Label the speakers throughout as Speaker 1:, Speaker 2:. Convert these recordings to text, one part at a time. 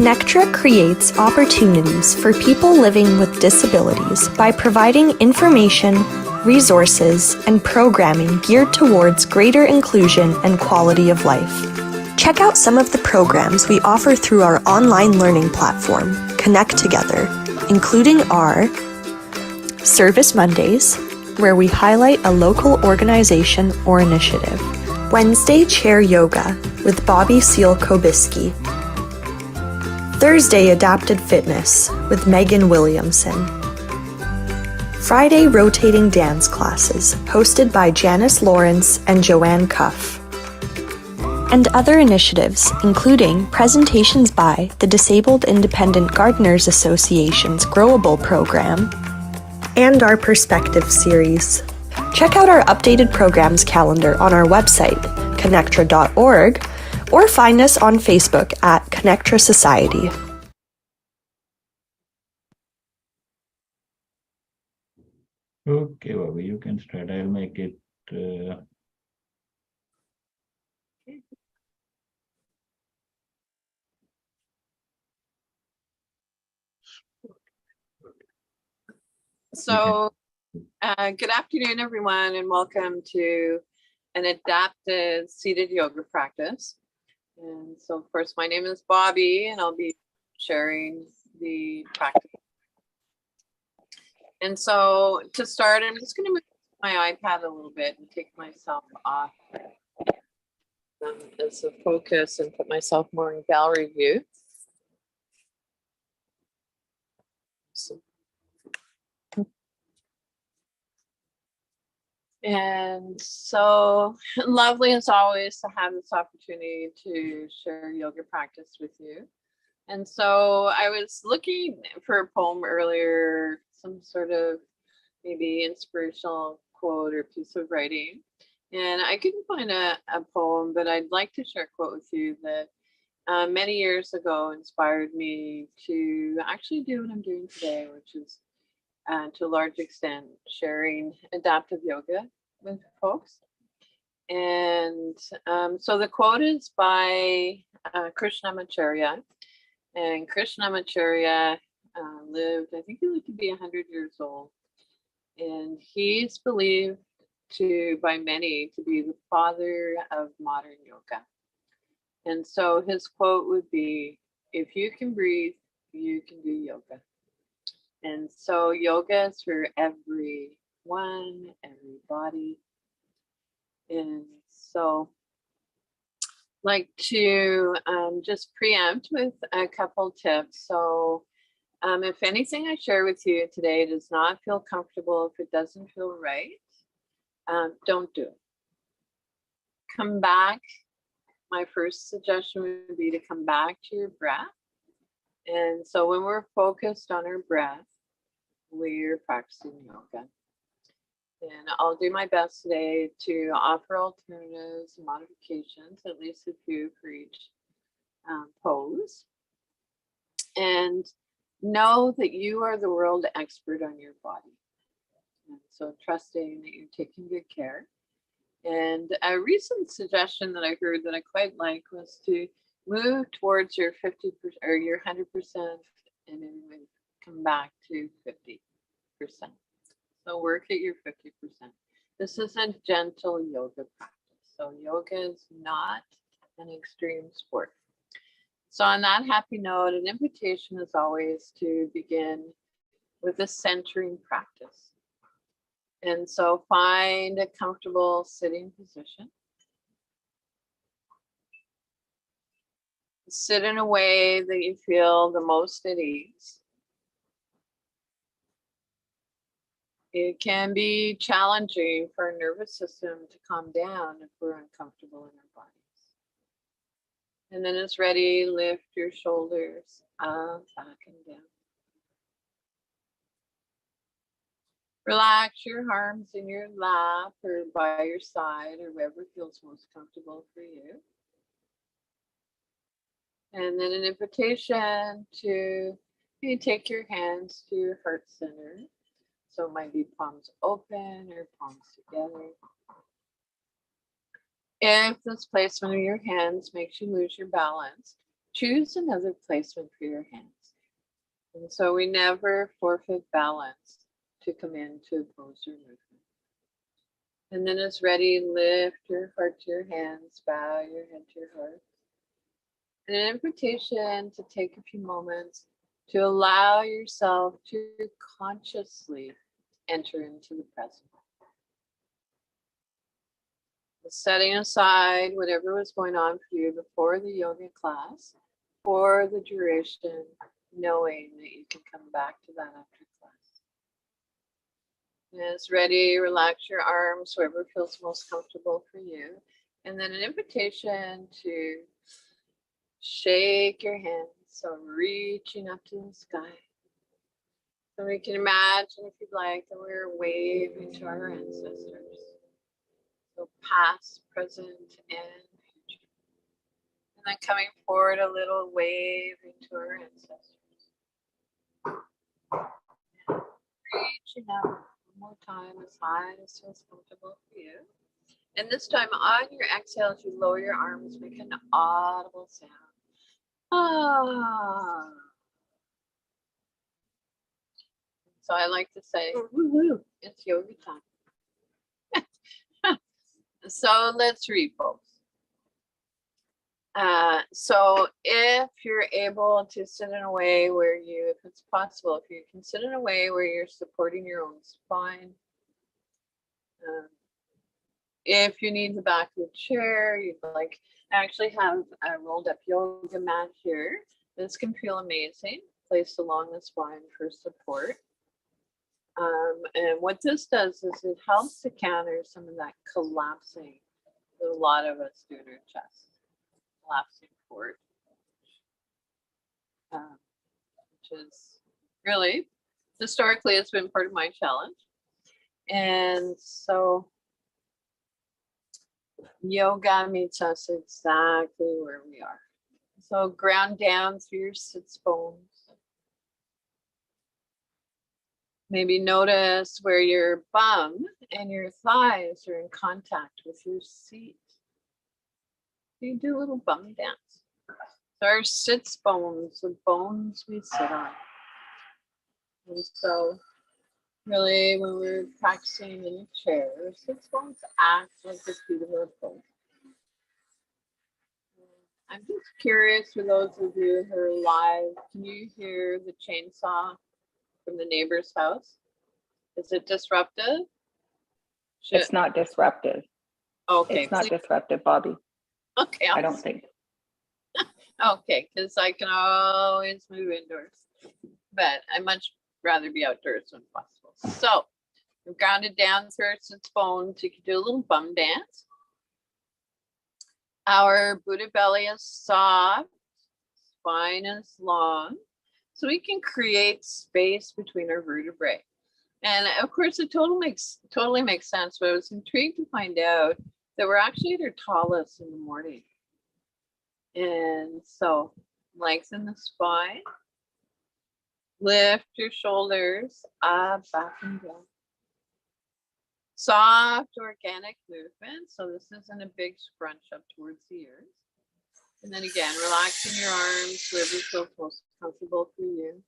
Speaker 1: Connectra creates opportunities for people living with disabilities by providing information, resources, and programming geared towards greater inclusion and quality of life. Check out some of the programs we offer through our online learning platform, Connect Together, including our Service Mondays, where we highlight a local organization or initiative. Wednesday Chair Yoga with Bobbie Seale-Cobiskey. Thursday Adapted Fitness with Megan Williamson. Friday Rotating Dance Classes hosted by Janice Lawrence and Joanne Cuff. And other initiatives, including presentations by the Disabled Independent Gardeners Association's Growable program and our Perspective series. Check out our updated programs calendar on our website, connectra.org, or find us on Facebook at Connectra Society.
Speaker 2: Okay, Bobbie, you can start. I'll make it.
Speaker 3: So, good afternoon, everyone, and welcome to an adapted seated yoga practice. And so, of course, my name is Bobbie, and I'll be sharing the practice. And so, to start, I'm just going to move my iPad a little bit and take myself off as a focus and put myself more in gallery view. And so lovely as always to have this opportunity to share yoga practice with you. And so I was looking for a poem earlier, some sort of maybe inspirational quote or piece of writing. And I couldn't find a poem, but I'd like to share a quote with you that many years ago inspired me to actually do what I'm doing today, which is to a large extent sharing adaptive yoga with folks. And so the quote is by Krishnamacharya. And Krishnamacharya lived, I think he lived to be 100 years old. And he's believed by many to be the father of modern yoga. And so his quote would be, if you can breathe, you can do yoga. And so yoga is for everyone, everybody. And so I'd like to just preempt with a couple tips. So if anything I share with you today does not feel comfortable, if it doesn't feel right, don't do it. Come back. My first suggestion would be to come back to your breath. And so when we're focused on our breath, we're practicing yoga. And I'll do my best today to offer alternatives and modifications, at least a few for each pose. And know that you are the world expert on your body. And so trusting that you're taking good care. And a recent suggestion that I heard that I quite like was to move towards your 50% or your 100% and then come back to 50%. So work at your 50%. This is a gentle yoga practice. So yoga is not an extreme sport. So on that happy note, an invitation is always to begin with a centering practice. And so find a comfortable sitting position. Sit in a way that you feel the most at ease. It can be challenging for our nervous system to calm down if we're uncomfortable in our bodies. And then as ready, lift your shoulders up, back, and down. Relax your arms in your lap or by your side or wherever feels most comfortable for you. And then an invitation to maybe take your hands to your heart center. So it might be palms open or palms together. If this placement of your hands makes you lose your balance, choose another placement for your hands. And so we never forfeit balance to come into opposer movement. And then as ready, lift your heart to your hands, bow your head to your heart. And an invitation to take a few moments to allow yourself to consciously enter into the present. Setting aside whatever was going on for you before the yoga class for the duration, knowing that you can come back to that after class. And as ready, relax your arms wherever feels most comfortable for you. And then an invitation to shake your hands, so reaching up to the sky. So we can imagine, if you'd like, that we're waving to our ancestors. So past, present, and future. And then coming forward a little, waving to our ancestors. And reaching out one more time as high as feels comfortable for you. And this time on your exhale, as you lower your arms, make an audible sound. Ah. So I like to say, woo-hoo, it's yoga time. So let's read, folks. So if you're able to sit in a way where you, if it's possible, if you can sit in a way where you're supporting your own spine, if you need the back of the chair, you'd like, I actually have a rolled up yoga mat here. This can feel amazing, placed along the spine for support. And what this does is it helps to counter some of that collapsing that a lot of us do in our chest, collapsing forward, which is really, historically, it's been part of my challenge. And so yoga meets us exactly where we are. So ground down through your sits bones. Maybe notice where your bum and your thighs are in contact with your seat. You do a little bum dance. So our sits bones, the bones we sit on. And so really when we're practicing in a chair, our sits bones act like the feet of our bones. I'm just curious for those of you who are live, can you hear the chainsaw from the neighbor's house? Is it disruptive?
Speaker 4: It's not disruptive.
Speaker 3: Okay.
Speaker 4: It's not disruptive, Bobbie.
Speaker 3: Okay.
Speaker 4: I don't think.
Speaker 3: Okay, because I can always move indoors, but I much rather be outdoors when possible. So we've grounded down through our sits bones. You can do a little bum dance. Our Buddha belly is soft, spine is long, so we can create space between our vertebrae. And of course, it totally makes sense, but I was intrigued to find out that we're actually at our tallest in the morning. And so lengthen the spine, lift your shoulders up, back and down. Soft organic movement. So this isn't a big scrunch up towards the ears. And then again, relaxing your arms, wherever feels most comfortable for you.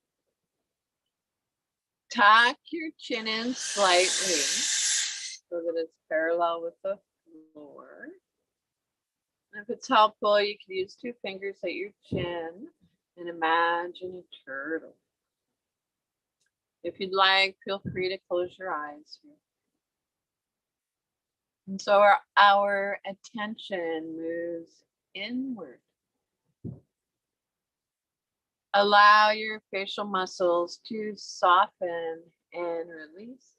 Speaker 3: Tuck your chin in slightly so that it's parallel with the floor. And if it's helpful, you can use 2 fingers at your chin and imagine a turtle. If you'd like, feel free to close your eyes here. And so our attention moves inward. Allow your facial muscles to soften and release.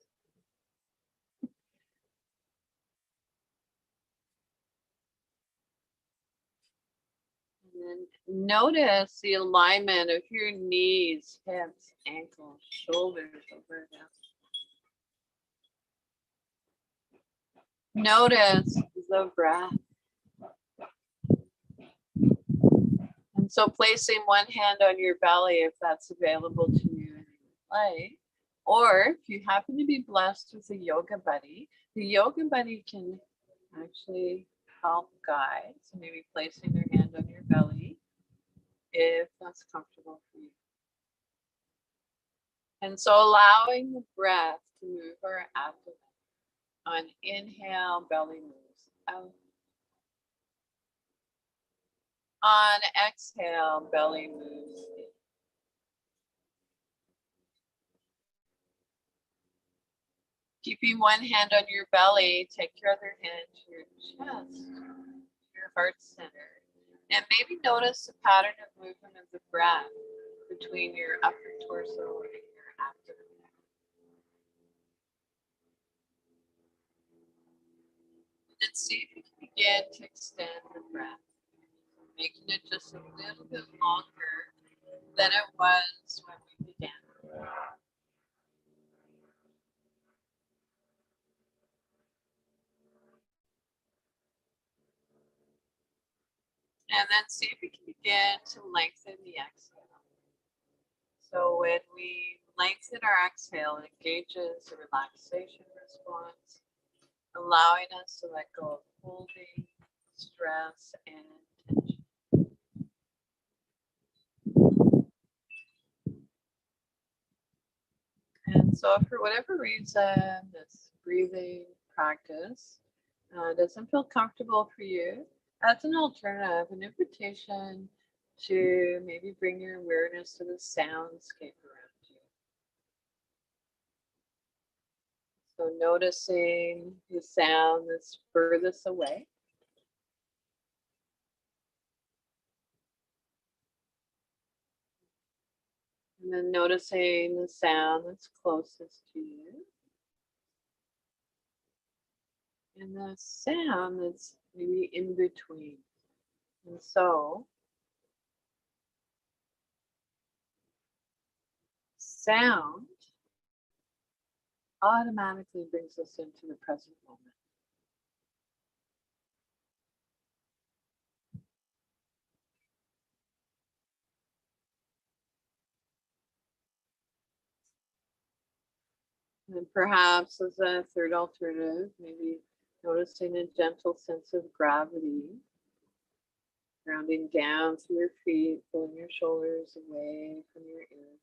Speaker 3: And then notice the alignment of your knees, hips, ankles, shoulders over down. Notice the breath. And so placing one hand on your belly if that's available to you and you would like, or if you happen to be blessed with a yoga buddy, the yoga buddy can actually help guide. So maybe placing their hand on your belly if that's comfortable for you. And so allowing the breath to move our abdomen. On inhale, belly moves out. On exhale, belly moves in. Keeping one hand on your belly, take your other hand to your chest, your heart center, and maybe notice the pattern of movement of the breath between your upper torso and your abdomen. And see if you can begin to extend the breath, making it just a little bit longer than it was when we began. And then see if we can begin to lengthen the exhale. So when we lengthen our exhale, it engages the relaxation response, allowing us to let go of holding, stress, and tension. And so for whatever reason, this breathing practice doesn't feel comfortable for you, that's an alternative, an invitation to maybe bring your awareness to the soundscape around you. So noticing the sound that's furthest away. And then noticing the sound that's closest to you. And the sound that's maybe in between. And so, sound automatically brings us into the present moment. And perhaps as a third alternative, maybe noticing a gentle sense of gravity, grounding down through your feet, pulling your shoulders away from your ears.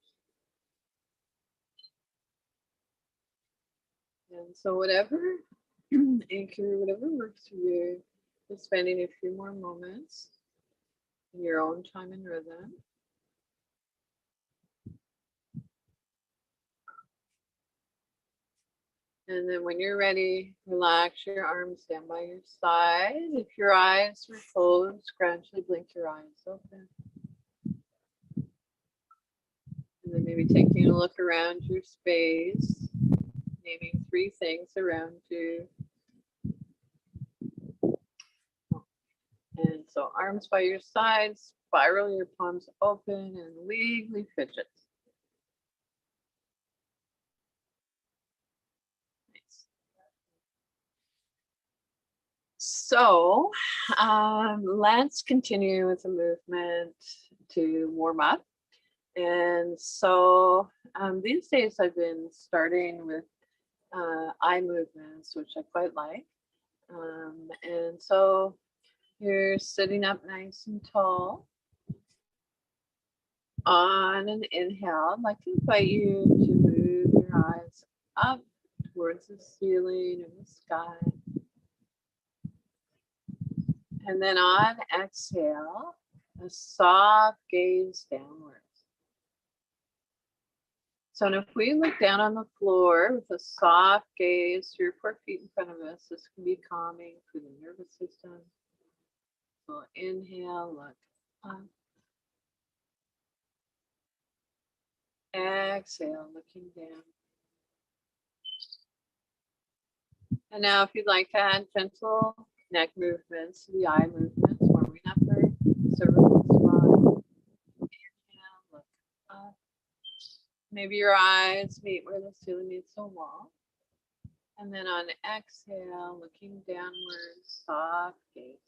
Speaker 3: And so whatever anchor, whatever works for you, just spending a few more moments in your own time and rhythm. And then when you're ready, relax your arms down by your side. If your eyes were closed, gradually blink your eyes open. And then maybe taking a look around your space, naming 3 things around you. And so arms by your sides, spiral your palms open and legally fidget. Nice. So let's continue with the movement to warm up. And so these days I've been starting with eye movements, which I quite like. And so you're sitting up nice and tall. On an inhale, I'd like to invite you to move your eyes up towards the ceiling or the sky. And then on exhale, a soft gaze downwards. So if we look down on the floor with a soft gaze, 3 or 4 feet in front of us, this can be calming for the nervous system. So inhale, look up. Exhale, looking down. And now if you'd like to add gentle neck movements to the eye movements, warming up our cervical spine. Inhale, look up. Maybe your eyes meet where the ceiling meets the wall. And then on exhale, looking downward, soft gaze.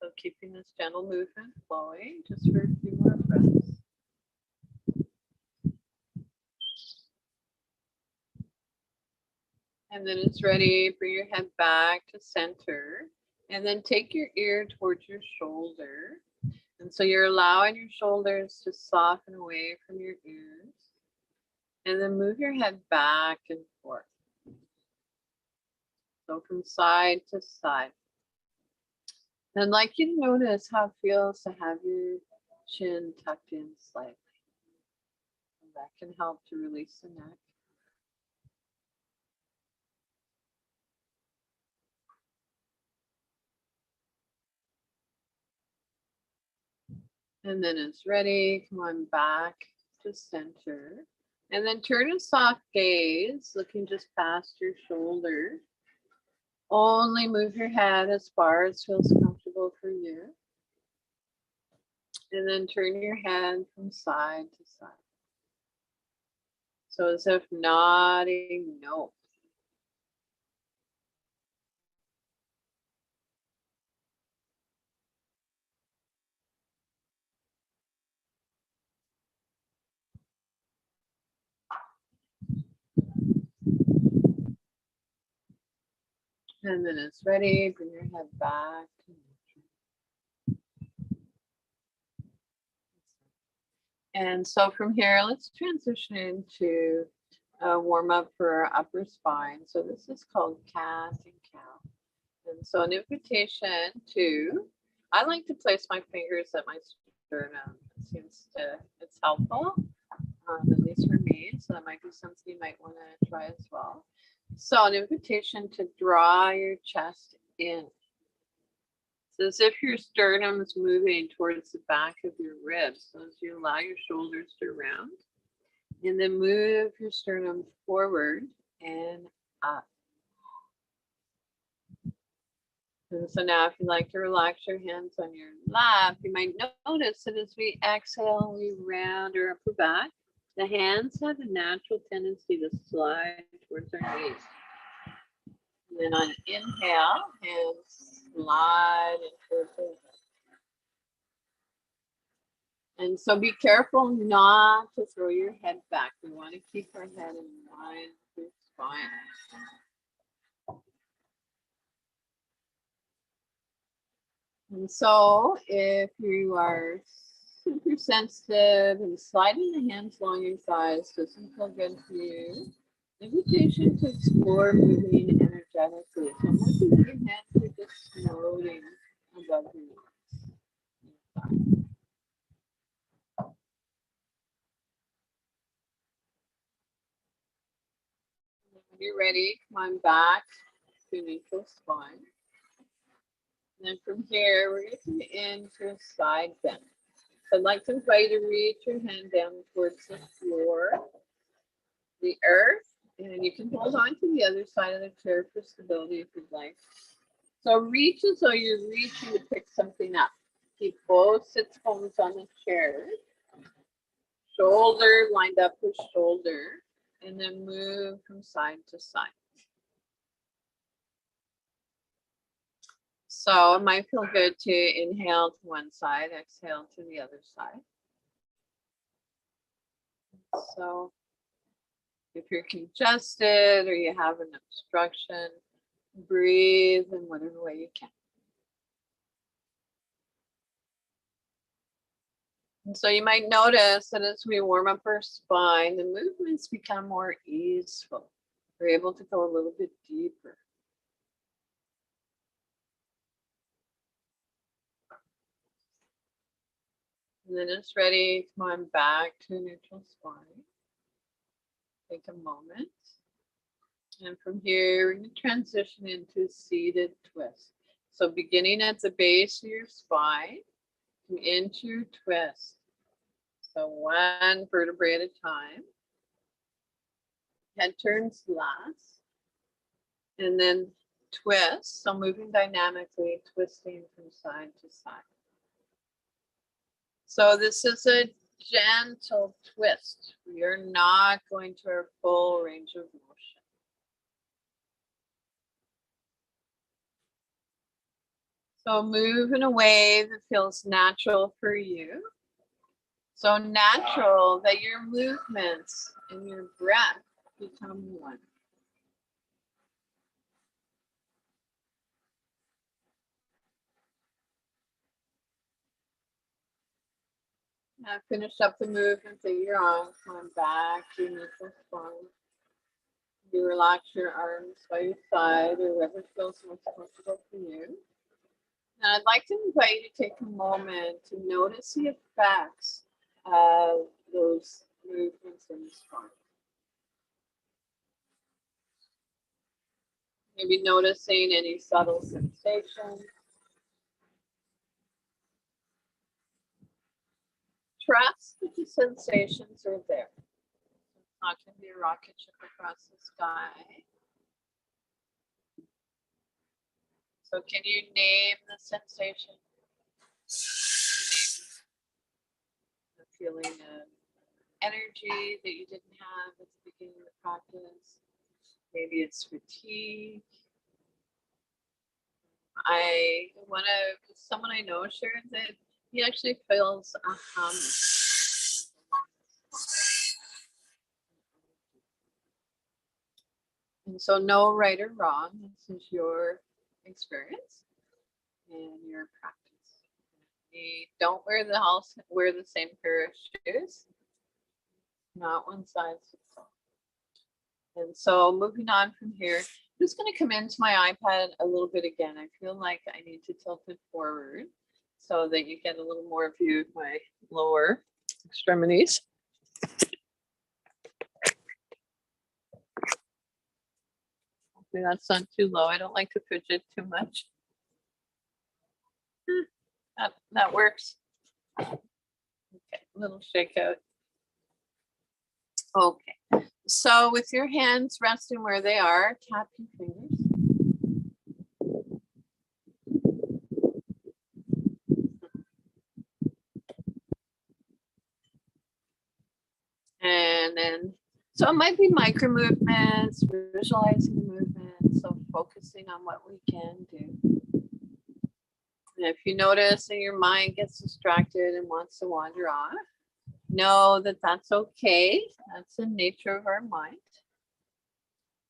Speaker 3: So keeping this gentle movement flowing just for a few more breaths. And then it's ready, bring your head back to center And then take your ear towards your shoulder. And so you're allowing your shoulders to soften away from your ears. And then move your head back and forth. So from side to side. And I'd like you to notice how it feels to have your chin tucked in slightly. And that can help to release the neck. And then it's ready. Come on back to center. And then turn a soft gaze, looking just past your shoulder. Only move your head as far as feels comfortable for you. And then turn your head from side to side. So as if nodding no. And then it's ready. Bring your head back to neutral. And so from here, let's transition into a warm up for our upper spine. So this is called cat and cow. And so an invitation to, I like to place my fingers at my sternum. It seems to, it's helpful, at least for me. So that might be something you might want to try as well. So an invitation to draw your chest in. So as if your sternum is moving towards the back of your ribs. So as you allow your shoulders to round. And then move your sternum forward and up. And so now if you'd like to relax your hands on your lap, you might notice that as we exhale, we round our upper back. The hands have a natural tendency to slide towards our knees. And then on inhale, hands slide into the head. And so be careful not to throw your head back. We want to keep our head in line with the spine. And so if you are super sensitive and sliding the hands along your thighs doesn't feel good for you, invitation to explore moving energetically. So I'm looking at your hands are just floating above your knees. When you're ready, come on back to neutral spine. And then from here, we're going to come into a side bend. So I'd like to invite you to reach your hand down towards the floor, the earth, and you can hold on to the other side of the chair for stability if you'd like. So reach as though you're reaching to pick something up. Keep both sits bones on the chair. Shoulder lined up with shoulder, and then move from side to side. So it might feel good to inhale to one side, exhale to the other side. So if you're congested or you have an obstruction, breathe in whatever way you can. And so you might notice that as we warm up our spine, the movements become more easeful. We're able to go a little bit deeper. And then it's ready. Come on back to neutral spine. Take a moment. And from here, we're going to transition into seated twist. So beginning at the base of your spine, come into your twist. So one vertebrae at a time. Head turns last. And then twist. So moving dynamically, twisting from side to side. So this is a gentle twist. We are not going to our full range of motion. So move in a way that feels natural for you. So natural that your movements and your breath become one. Now finish up the movement that you're on. Come on back to your neutral spine. You relax your arms by your side or wherever feels most comfortable for you. And I'd like to invite you to take a moment to notice the effects of those movements in the spine. Maybe noticing any subtle sensations. Trust that the sensations are there. It's not going to be a rocket ship across the sky. So can you name the sensation? The feeling of energy that you didn't have at the beginning of the practice. Maybe it's fatigue. Someone I know shared that he actually feels a hum. And so no right or wrong, this is your experience and your practice. You don't wear the same pair of shoes. Not one size fits all. And so moving on from here, I'm just going to come into my iPad a little bit again. I feel like I need to tilt it forward so that you get a little more view of my lower extremities. Hopefully that's not too low. I don't like to fidget too much. That works. Okay, little shake out. Okay, so with your hands resting where they are, tap your fingers. And then, so it might be micro movements, visualizing the movement, so focusing on what we can do. And if you notice that your mind gets distracted and wants to wander off, know that that's okay. That's the nature of our mind.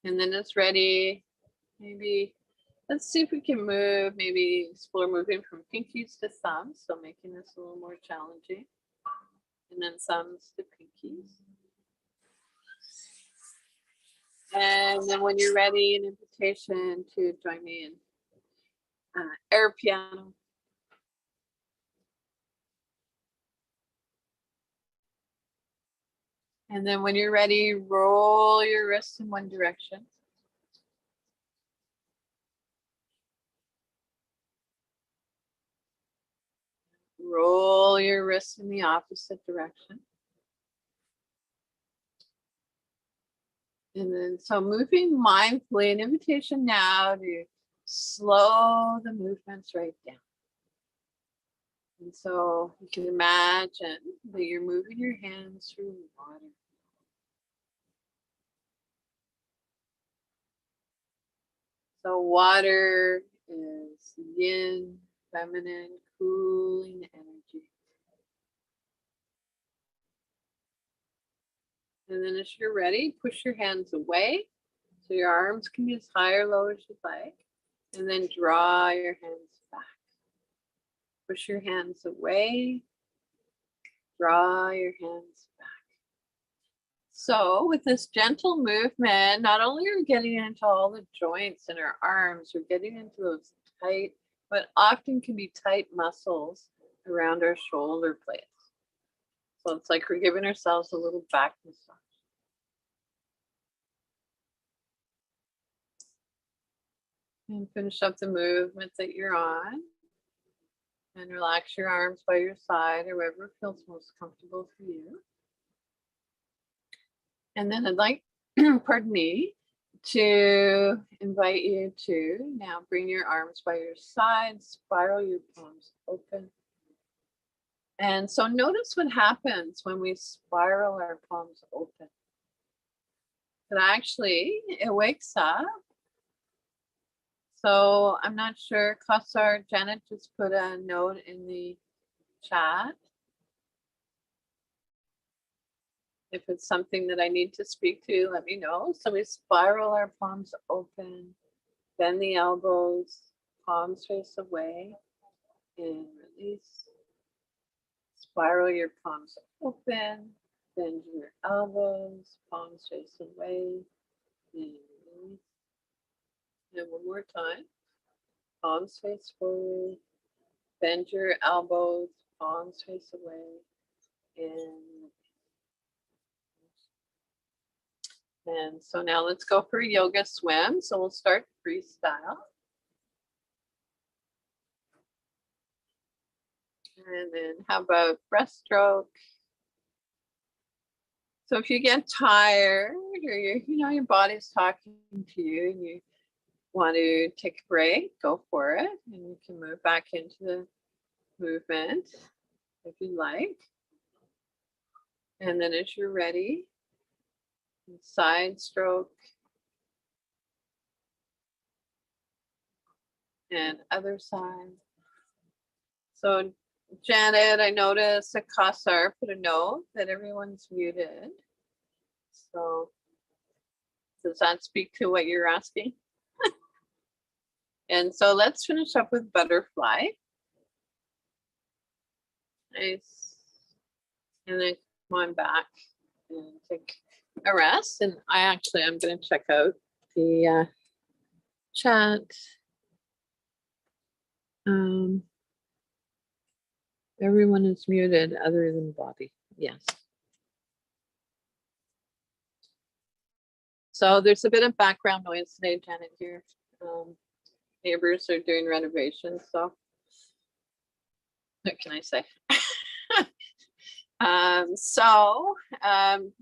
Speaker 3: And then it's ready. Maybe let's see if we can move, maybe explore moving from pinkies to thumbs. So making this a little more challenging. And then thumbs to pinkies. And then when you're ready, an invitation to join me in air piano. And then when you're ready, roll your wrists in one direction. Roll your wrists in the opposite direction. And then, so moving mindfully, an invitation now to slow the movements right down. And so you can imagine that you're moving your hands through water. So water is yin, feminine, cooling energy. And then as you're ready, push your hands away. So your arms can be as high or low as you'd like. And then draw your hands back. Push your hands away. Draw your hands back. So with this gentle movement, not only are we getting into all the joints in our arms, we're getting into those tight, but often can be tight muscles around our shoulder blades. So it's like we're giving ourselves a little back massage. And finish up the movement that you're on. And relax your arms by your side or wherever feels most comfortable for you. And then I'd like, pardon me, to invite you to now bring your arms by your side, spiral your palms open. And so notice what happens when we spiral our palms open. But actually, it wakes up. So I'm not sure, Kassar, Janet just put a note in the chat. If it's something that I need to speak to, let me know. So we spiral our palms open, bend the elbows, palms face away, and release. spiral your palms open, bend your elbows, palms face away, and release. And one more time, palms face forward, bend your elbows, palms face away, and so now let's go for a yoga swim. So we'll start freestyle. And then how about breaststroke? So if you get tired or your body's talking to you and you want to take a break, go for it. And you can move back into the movement if you like. And then as you're ready, side stroke and other side. So Janet, I noticed that Kassar put a note that everyone's muted. So does that speak to what you're asking? And so let's finish up with butterfly. Nice. And then come on back and take a rest. And I'm going to check out the chat. Everyone is muted other than Bobbie. Yes. So there's a bit of background noise today, Janet, here. Neighbors are doing renovations, so what can I say?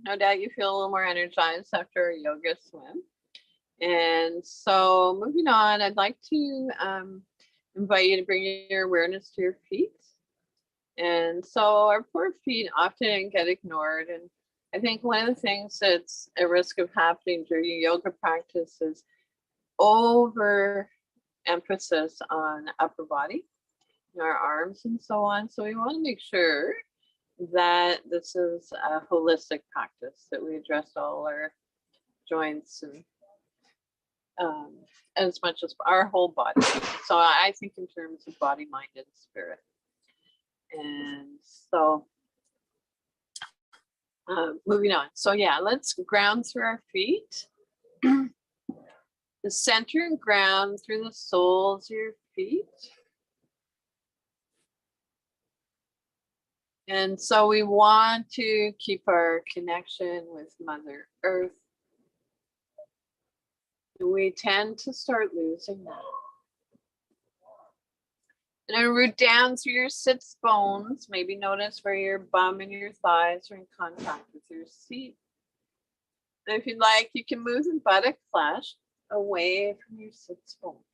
Speaker 3: No doubt you feel a little more energized after a yoga swim. And so moving on, I'd like to invite you to bring your awareness to your feet. And so our poor feet often get ignored. And I think one of the things that's at risk of happening during yoga practice is over emphasis on upper body, our arms and so on. So we want to make sure that this is a holistic practice, that we address all our joints and as much as our whole body. So I think in terms of body, mind, and spirit. And so moving on. So yeah, let's ground through our feet. The center and ground through the soles of your feet. And so we want to keep our connection with Mother Earth. We tend to start losing that. And then root down through your sits bones. Maybe notice where your bum and your thighs are in contact with your seat. And if you'd like, you can move the buttock flesh away from your sits bones.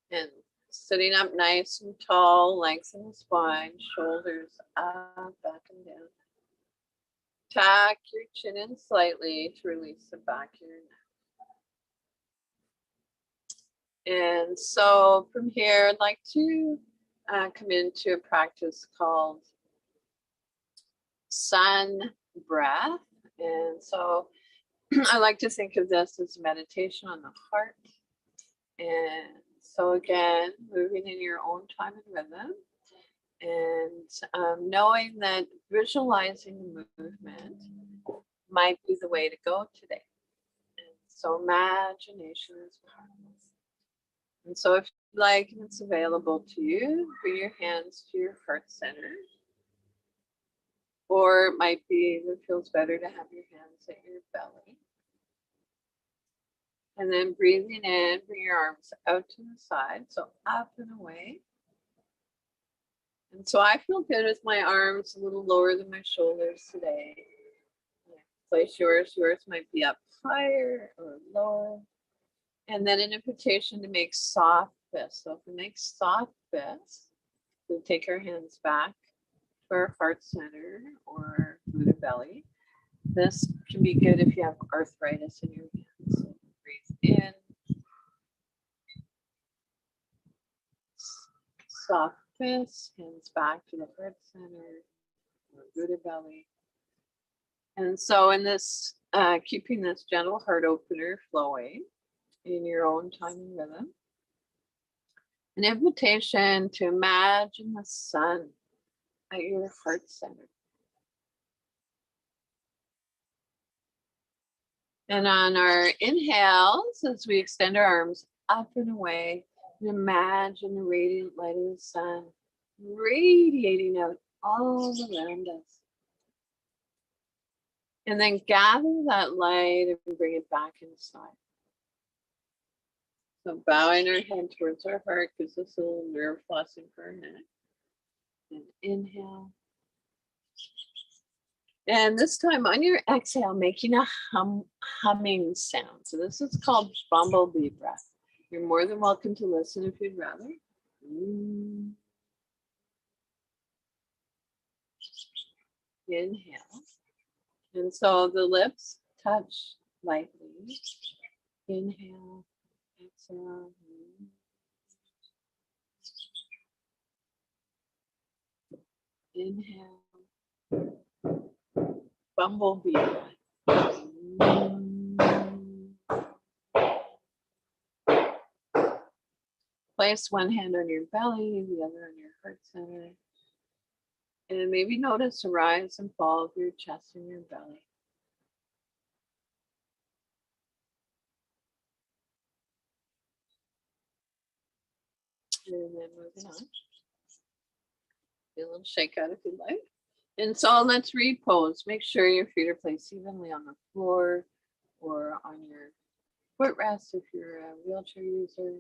Speaker 3: And sitting up nice and tall, lengthen the spine, shoulders up, back and down. Tuck your chin in slightly to release the back of your neck. And so from here, I'd like to come into a practice called sun breath. And so I like to think of this as meditation on the heart. And so again, moving in your own time and rhythm, and knowing that visualizing the movement might be the way to go today. And so imagination is powerful. And so if you like, and it's available to you, bring your hands to your heart center. Or it might be that it feels better to have your hands at your belly. And then breathing in, bring your arms out to the side, so up and away. And so I feel good with my arms a little lower than my shoulders today. Place yours. Yours might be up higher or lower. And then an invitation to make soft fists. So if we make soft fists, we'll take our hands back to our heart center or Buddha belly. This can be good if you have arthritis in your hands. So breathe in. Soft fists, hands back to the heart center or Buddha belly. And so in this, keeping this gentle heart opener flowing in your own time and rhythm, An invitation to imagine the sun at your heart center. And on our inhales, as we extend our arms up and away, and imagine the radiant light of the sun radiating out all around us. And then gather that light and bring it back inside. So bowing our head towards our heart gives us a little nerve flossing for our neck. And inhale. And this time on your exhale, making a humming sound. So this is called bumblebee breath. You're more than welcome to listen if you'd rather. Inhale. And so the lips touch lightly. Inhale, exhale. Inhale. Bumblebee breath. Place one hand on your belly, the other on your heart center. And maybe notice the rise and fall of your chest and your belly. And then moving on. Do a little shake out if you'd like. And so let's repose. Make sure your feet are placed evenly on the floor or on your footrest if you're a wheelchair user.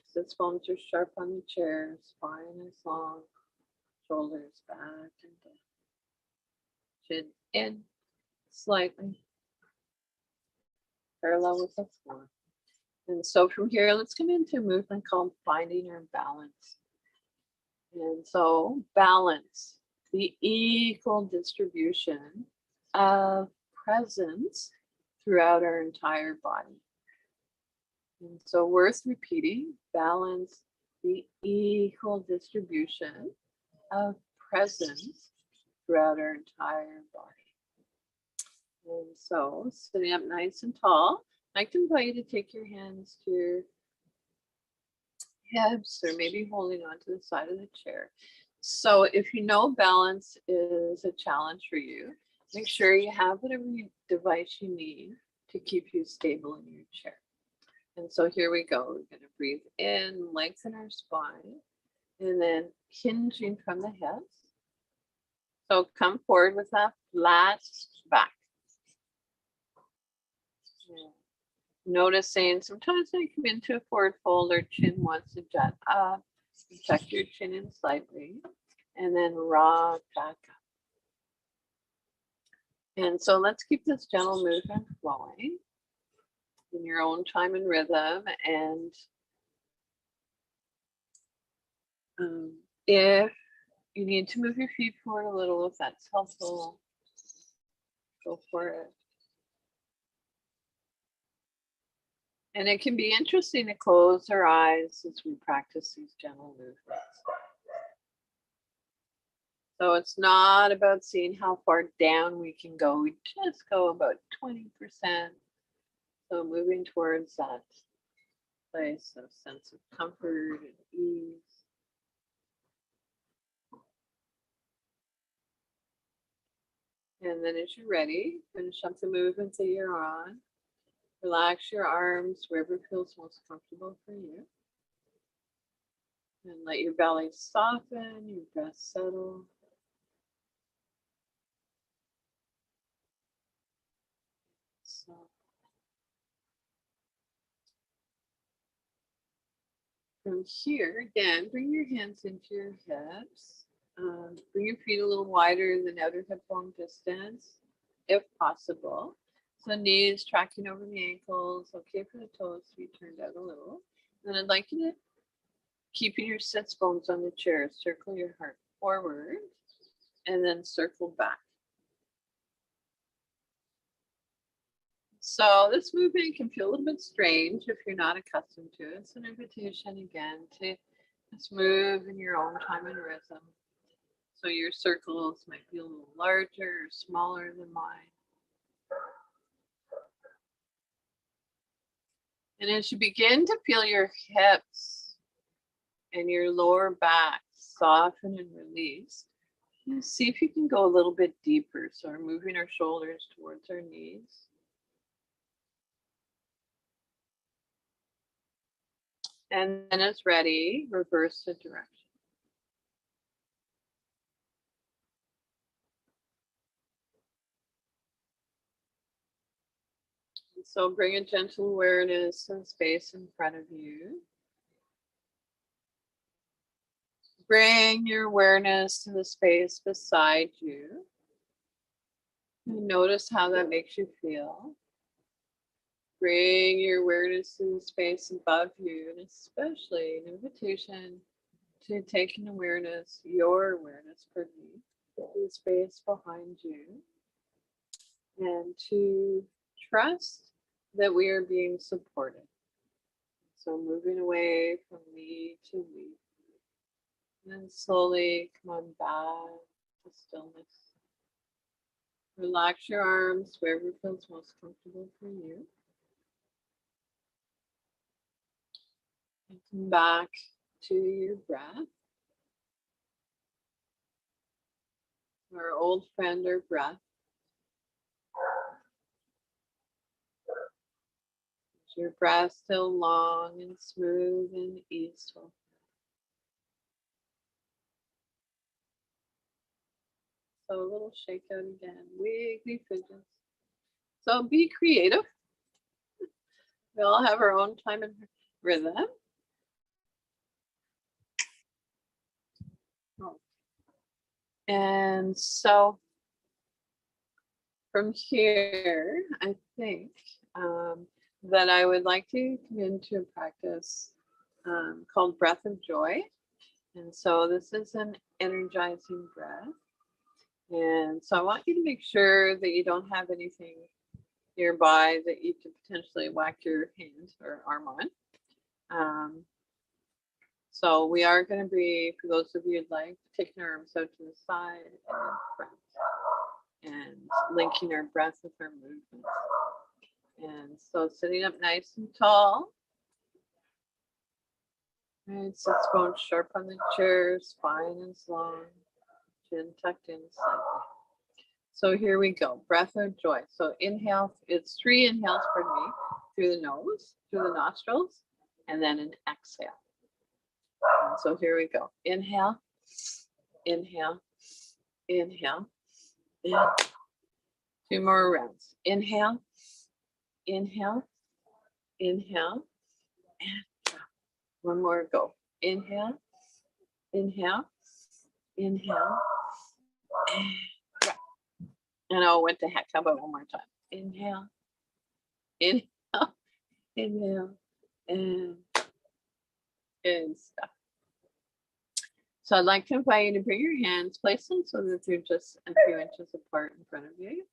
Speaker 3: Sits bones are sharp on the chair, spine is long, shoulders back and down. Chin in slightly, parallel with the floor. And so from here, let's come into a movement called finding our balance. And so balance, the equal distribution of presence throughout our entire body. And so worth repeating, balance, the equal distribution of presence throughout our entire body. And so sitting up nice and tall, I can invite you to take your hands to your hips or maybe holding onto the side of the chair. So if you know balance is a challenge for you, make sure you have whatever device you need to keep you stable in your chair. And so here we go. We're going to breathe in, lengthen our spine, and then hinging from the hips. So come forward with that flat back. Yeah. Noticing sometimes I come into a forward fold or chin wants to jet up. Tuck your chin in slightly and then rock back up. And so let's keep this gentle movement flowing in your own time and rhythm. And if you need to move your feet forward a little, if that's helpful, go for it. And it can be interesting to close our eyes as we practice these gentle movements. So it's not about seeing how far down we can go. We just go about 20%. So moving towards that place of sense of comfort and ease. And then as you're ready, finish up the movement that you're on. Relax your arms wherever feels most comfortable for you. And let your belly soften, your breath settle. So, from here, again, bring your hands into your hips. Bring your feet a little wider than outer hip bone distance, if possible. So knees tracking over the ankles, okay for the toes to be turned out a little. And I'd like you to keeping your sits bones on the chair, circle your heart forward and then circle back. So this movement can feel a little bit strange if you're not accustomed to it. It's an invitation again to just move in your own time and rhythm. So your circles might be a little larger or smaller than mine. And as you begin to feel your hips and your lower back soften and release. And see if you can go a little bit deeper. So we're moving our shoulders towards our knees. And then as ready, reverse the direction. So bring a gentle awareness to the space in front of you. Bring your awareness to the space beside you. And notice how that makes you feel. Bring your awareness to the space above you, and especially an invitation to take an awareness, your awareness, pardon me, to the space behind you, and to trust that we are being supported. So moving away from me to we. And then slowly come on back to stillness. Relax your arms wherever feels most comfortable for you. And come back to your breath. Our old friend, our breath. Is your breath still long and smooth and easeful? So a little shake out again, wiggly fidgets. So be creative. We all have our own time and rhythm. And so from here, I think that I would like to come into a practice called Breath of Joy. And so this is an energizing breath. And so I want you to make sure that you don't have anything nearby that you could potentially whack your hand or arm on. So we are going to be, for those of you who'd like, taking our arms out to the side and in front and linking our breath with our movement. And so sitting up nice and tall. Right, so it's bone sharp on the chair, spine is long, chin tucked in slightly. So here we go, breath of joy. So inhale, it's 3 inhales, pardon me, through the nose, through the nostrils, and then an exhale. And so here we go, inhale, inhale, inhale, and 2 more rounds. Inhale, inhale, inhale, and drop. 1 more, go. Inhale, inhale, inhale, and drop. And oh, what the heck? How about 1 more time? Inhale, inhale, inhale, and stop. So I'd like to invite you to bring your hands, place them so that they're just a few inches apart in front of you.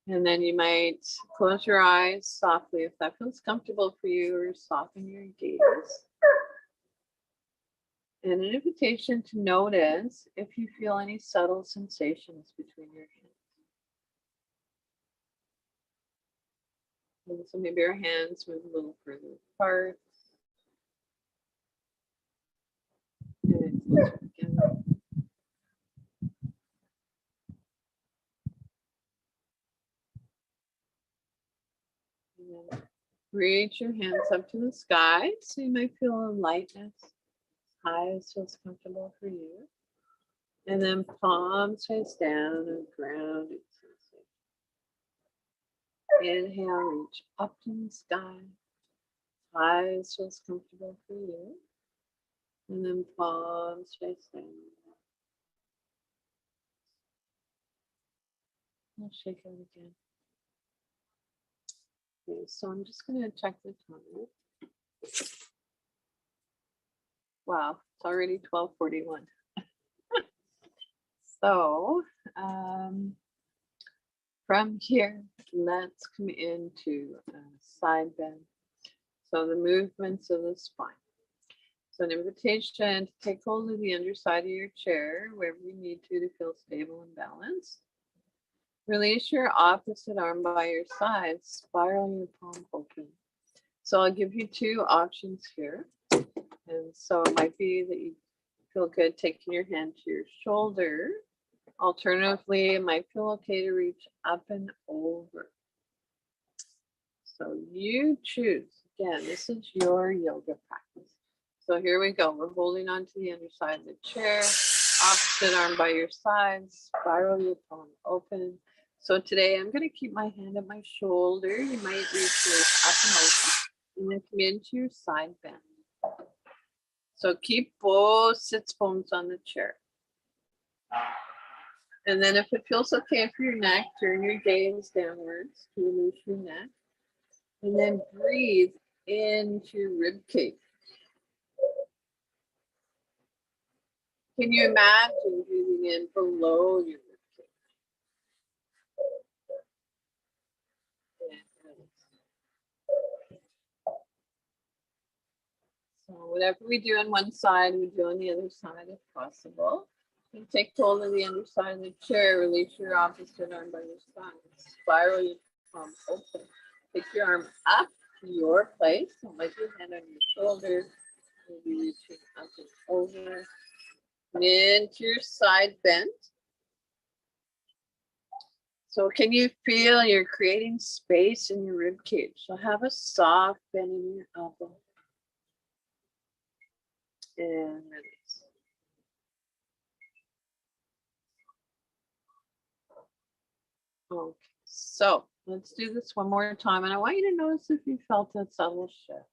Speaker 3: And then you might close your eyes softly if that feels comfortable for you, or soften your gaze. And an invitation to notice if you feel any subtle sensations between your hands. And so maybe our hands move a little further apart. And closer together. And then reach your hands up to the sky, so you might feel a lightness. High as feels comfortable for you. And then palms face down and grounded sensation. Inhale, reach up to the sky. High as feels comfortable for you. And then palms face down. I'll shake out again. Okay, so I'm just going to check the time. Wow, it's already 12:41. So from here, let's come into a side bend. So the movements of the spine. So an invitation to take hold of the underside of your chair, wherever you need to feel stable and balanced. Release your opposite arm by your side, spiral your palm open. So I'll give you 2 options here. And so it might be that you feel good taking your hand to your shoulder. Alternatively, it might feel okay to reach up and over. So you choose. Again, this is your yoga practice. So here we go. We're holding on to the underside of the chair. Opposite arm by your side. Spiral your palm open. So today I'm going to keep my hand at my shoulder. You might reach this up and over. And then come into your side bend. So keep both sits bones on the chair. And then if it feels okay for your neck, turn your gaze downwards to release your neck. And then breathe into your rib cage. Can you imagine breathing in below your rib cage? So whatever we do on one side, we do on the other side if possible. You take hold of the underside of the chair, release your opposite arm by your side. Spiral your palm open. Take your arm up to your place. Don't let your hand on your shoulder. Maybe reaching up and over. And into your side bend. So can you feel you're creating space in your rib cage? So have a soft bend in your elbow. And release. Okay, so let's do this one more time. And I want you to notice if you felt a subtle shift.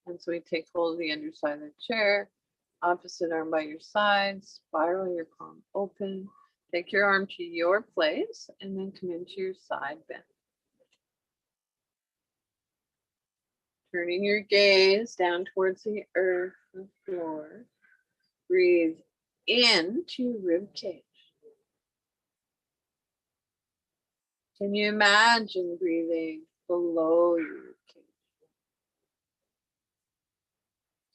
Speaker 3: And so we take hold of the underside of the chair, opposite arm by your side, spiral your palm open, take your arm to your place, and then come into your side bend. Turning your gaze down towards the earth, the floor. Breathe into your rib cage. Can you imagine breathing below your rib cage?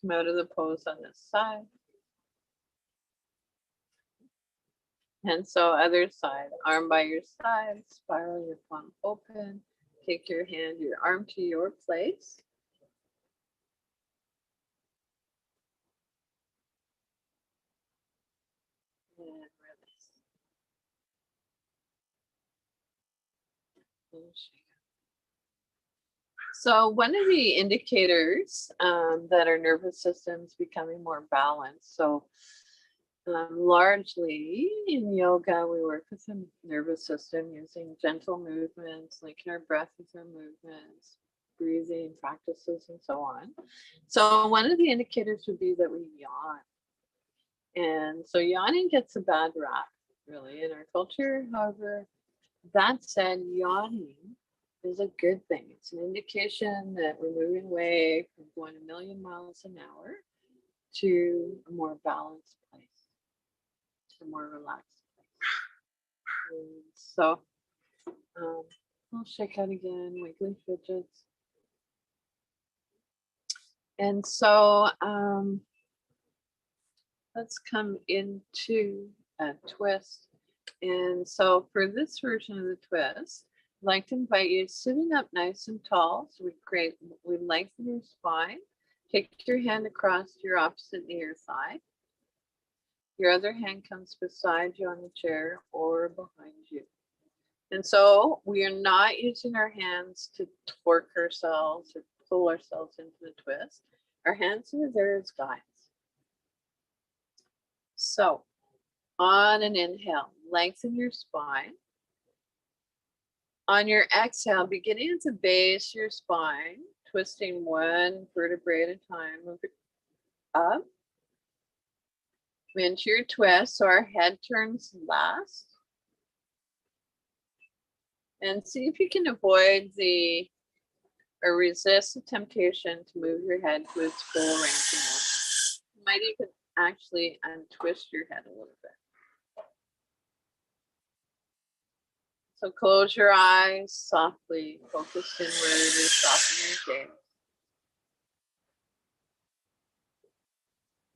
Speaker 3: Come out of the pose on this side. And so other side, arm by your side, spiral your palm open. Take your hand, your arm to your place. And release. So one of the indicators that our nervous system is becoming more balanced. So largely in yoga, we work with the nervous system using gentle movements, linking our breath with our movements, breathing practices, and so on. So one of the indicators would be that we yawn. And so yawning gets a bad rap, really, in our culture. However, that said, yawning is a good thing. It's an indication that we're moving away from going a million miles an hour to a more balanced place, to a more relaxed place. And so I'll shake out again, wiggly fidgets. And so let's come into a twist. And so for this version of the twist, I'd like to invite you sitting up nice and tall. So we lengthen your spine. Take your hand across your opposite knee or thigh. Your other hand comes beside you on the chair or behind you. And so we are not using our hands to torque ourselves or pull ourselves into the twist. Our hands are there as guides. So on an inhale, lengthen your spine. On your exhale, beginning at the base of your spine, twisting one vertebrae at a time, move it up. Come into your twist, so our head turns last. And see if you can avoid or resist the temptation to move your head to its full range of motion. You might even actually untwist your head a little bit. So close your eyes softly, focus inward and soften your gaze.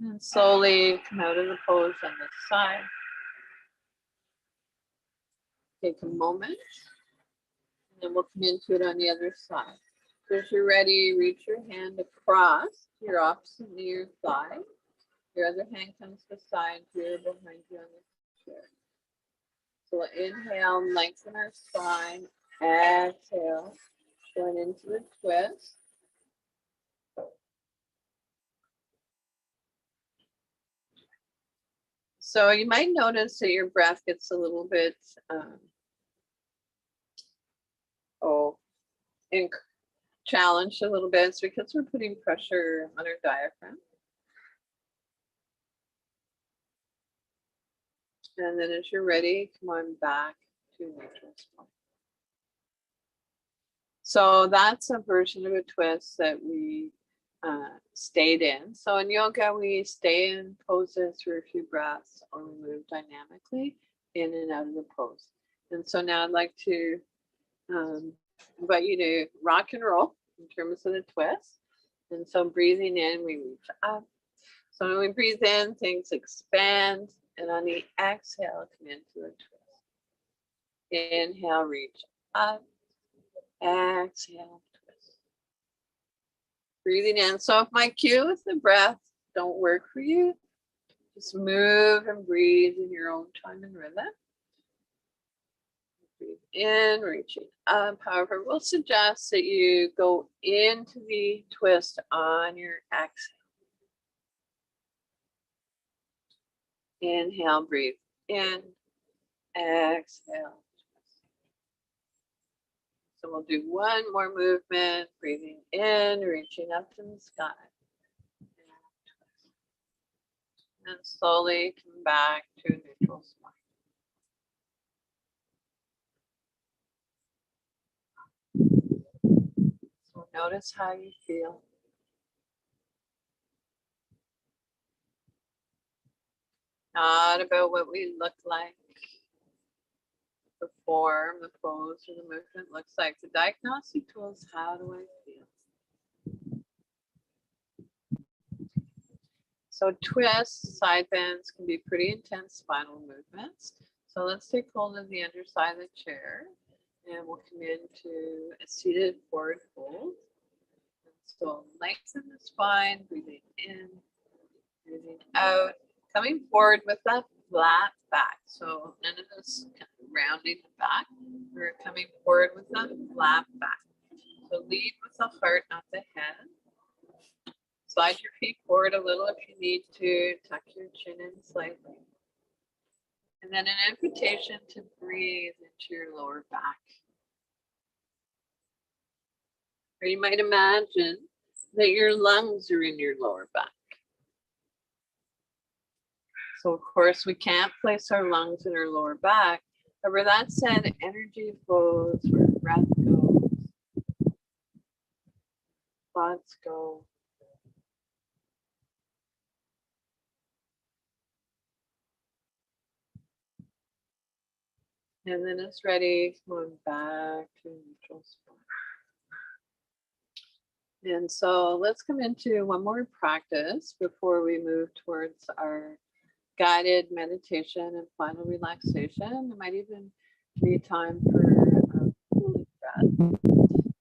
Speaker 3: And slowly come out of the pose on this side. Take a moment, and then we'll come into it on the other side. So if you're ready, reach your hand across your opposite knee or thigh. Your other hand comes beside you, behind you on the chair. So we'll inhale, lengthen our spine. Exhale, going into the twist. So you might notice that your breath gets a little bit challenged a little bit. It's because we're putting pressure on our diaphragm. And then as you're ready, come on back to neutral spine. So that's a version of a twist that we stayed in. So in yoga, we stay in poses for a few breaths or we move dynamically in and out of the pose. And so now I'd like to invite you to rock and roll in terms of the twist. And so breathing in, we reach up. So when we breathe in, things expand. And on the exhale, come into the twist. Inhale, reach up. Exhale, twist. Breathing in. So if my cue with the breath don't work for you, just move and breathe in your own time and rhythm. Breathe in, reaching up. However, we'll suggest that you go into the twist on your exhale. Inhale, breathe in, exhale. So we'll do one more movement, breathing in, reaching up to the sky. And slowly come back to neutral spine. So notice how you feel. Not about what we look like, the form, the pose, or the movement looks like. The diagnostic tool is how do I feel? So twists, side bends can be pretty intense spinal movements. So let's take hold of the underside of the chair and we'll come into a seated forward fold. So lengthen the spine, breathing in, breathing out. Coming forward with that flat back. So none of this kind of rounding the back. We're coming forward with that flat back. So lead with the heart, not the head. Slide your feet forward a little if you need to. Tuck your chin in slightly. And then an invitation to breathe into your lower back. Or you might imagine that your lungs are in your lower back. So of course we can't place our lungs in our lower back. However, that said, energy flows where breath goes, thoughts go. And then it's ready, going back to neutral spine. And so let's come into one more practice before we move towards our guided meditation and final relaxation. There might even be time for cooling breath.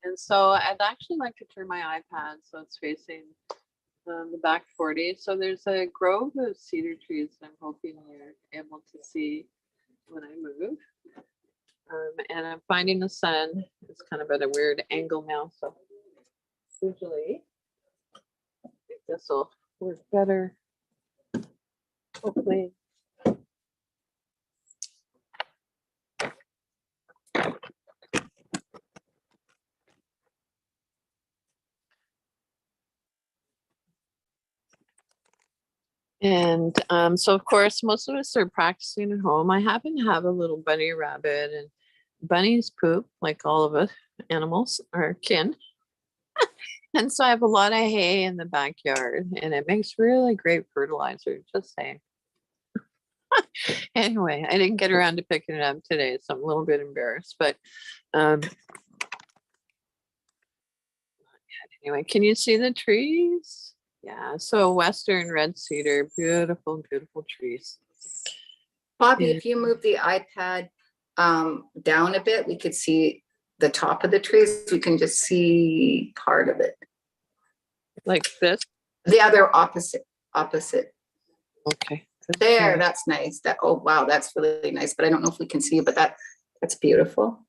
Speaker 3: And so I'd actually like to turn my iPad so it's facing the back 40. So there's a grove of cedar trees that I'm hoping you're able to see when I move. And I'm finding the sun is kind of at a weird angle now. So usually I think this will work better. Hopefully. And so of course, most of us are practicing at home. I happen to have a little bunny rabbit, and bunnies poop like all of us animals are kin. And so I have a lot of hay in the backyard and it makes really great fertilizer, just saying. Anyway, I didn't get around to picking it up today, so I'm a little bit embarrassed, but anyway, can you see the trees? Yeah, so Western red cedar, beautiful, beautiful trees.
Speaker 5: Bobbie,
Speaker 3: Yeah.
Speaker 5: if you move the iPad down a bit, we could see the top of the tree, so you can just see part of it.
Speaker 3: Like this?
Speaker 5: The other opposite.
Speaker 3: Okay.
Speaker 5: There, that's nice. That, oh wow, that's really nice. But I don't know if we can see it, but that's beautiful.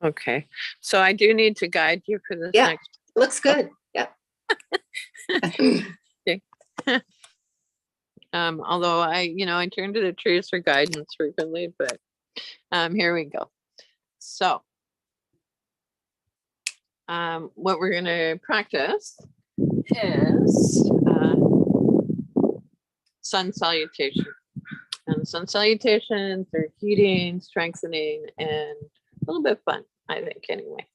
Speaker 3: Okay. So I do need to guide you for this
Speaker 5: Yeah.
Speaker 3: next.
Speaker 5: Looks good. Yeah.
Speaker 3: Although I turn to the trees for guidance frequently, but here we go. So what we're going to practice is sun salutation. And sun salutations are heating, strengthening, and a little bit fun, I think, anyway.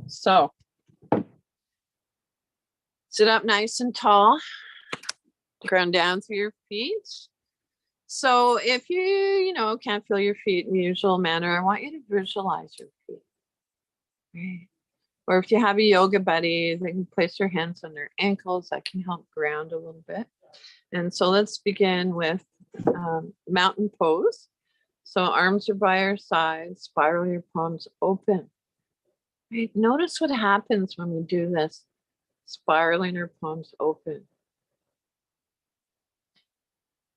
Speaker 3: So sit up nice and tall, ground down through your feet. So if you can't feel your feet in the usual manner, I want you to visualize your feet. Right? Or if you have a yoga buddy, they can place their hands on their ankles. That can help ground a little bit. And so let's begin with mountain pose. So arms are by our sides, spiral your palms open. Right? Notice what happens when we do this, spiraling our palms open.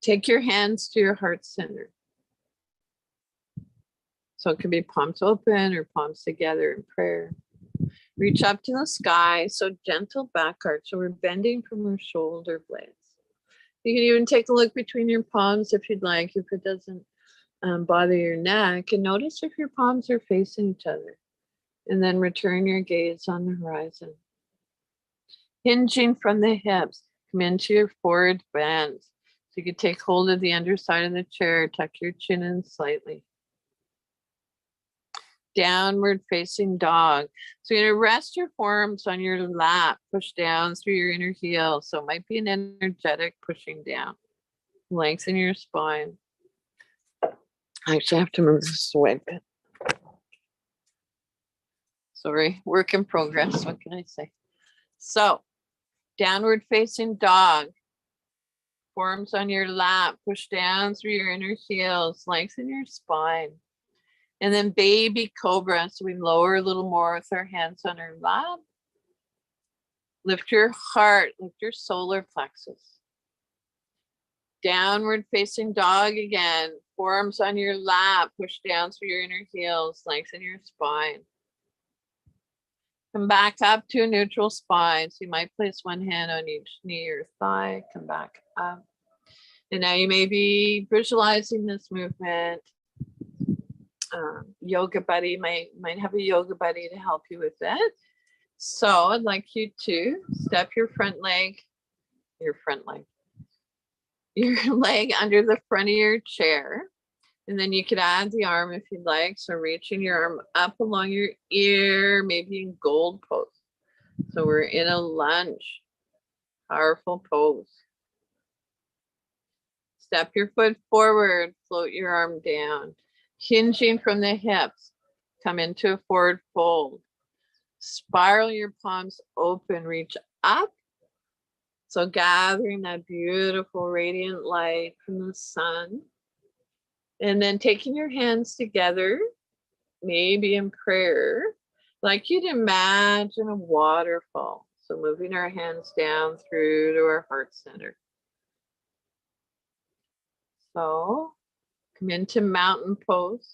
Speaker 3: Take your hands to your heart center. So it can be palms open or palms together in prayer. Reach up to the sky, so gentle back arch. So we're bending from our shoulder blades. You can even take a look between your palms if you'd like, if it doesn't bother your neck. And notice if your palms are facing each other. And then return your gaze on the horizon. Hinging from the hips, come into your forward bend. So you can take hold of the underside of the chair, tuck your chin in slightly. Downward facing dog. So you're going to rest your forearms on your lap, push down through your inner heel. So it might be an energetic pushing down. Lengthen your spine. I actually have to move this away a bit. Sorry, work in progress. What can I say? So downward facing dog. Forearms on your lap, push down through your inner heels, lengthen your spine. And then baby cobra. So we lower a little more with our hands on our lap. Lift your heart, lift your solar plexus. Downward facing dog again. Forearms on your lap, push down through your inner heels, lengthen your spine. Come back up to a neutral spine. So you might place one hand on each knee or thigh, come back up. And now you may be visualizing this movement. Yoga buddy might have a yoga buddy to help you with it. So I'd like you to step your leg under the front of your chair. And then you could add the arm if you'd like. So reaching your arm up along your ear, maybe in gold pose. So we're in a lunge, powerful pose. Step your foot forward, float your arm down. Hinging from the hips, come into a forward fold. Spiral your palms open, reach up. So gathering that beautiful radiant light from the sun. And then taking your hands together, maybe in prayer, like you'd imagine a waterfall. So moving our hands down through to our heart center. So come into mountain pose.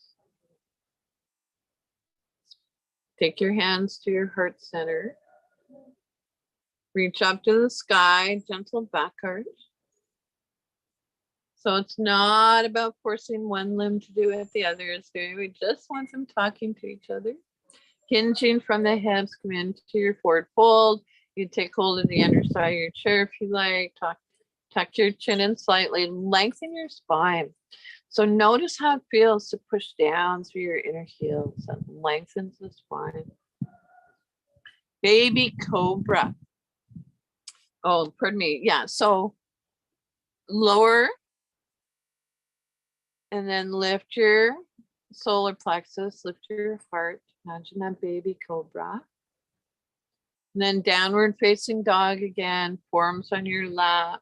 Speaker 3: Take your hands to your heart center. Reach up to the sky, gentle back arch. So it's not about forcing one limb to do what the other is doing. We just want them talking to each other. Hinging from the hips, come into your forward fold. You take hold of the underside of your chair if you like. Tuck your chin in slightly. Lengthen your spine. So notice how it feels to push down through your inner heels. That lengthens the spine. Baby cobra. Oh, pardon me. Yeah, so lower and then lift your solar plexus, lift your heart. Imagine that baby cobra. And then downward facing dog again, forearms on your lap,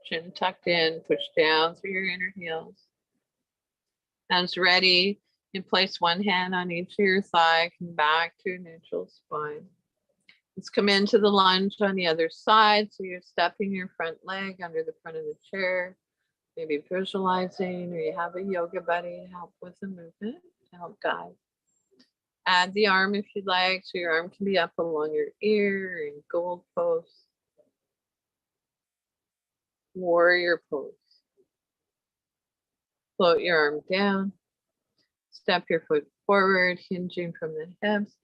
Speaker 3: chin tucked in, push down through your inner heels. Hands ready. You place one hand on each of your thigh, come back to your neutral spine. Let's come into the lunge on the other side. So you're stepping your front leg under the front of the chair, maybe visualizing, or you have a yoga buddy to help with the movement, to help guide. Add the arm if you'd like. So your arm can be up along your ear in gold pose. Warrior pose. Float your arm down. Step your foot forward, hinging from the hips.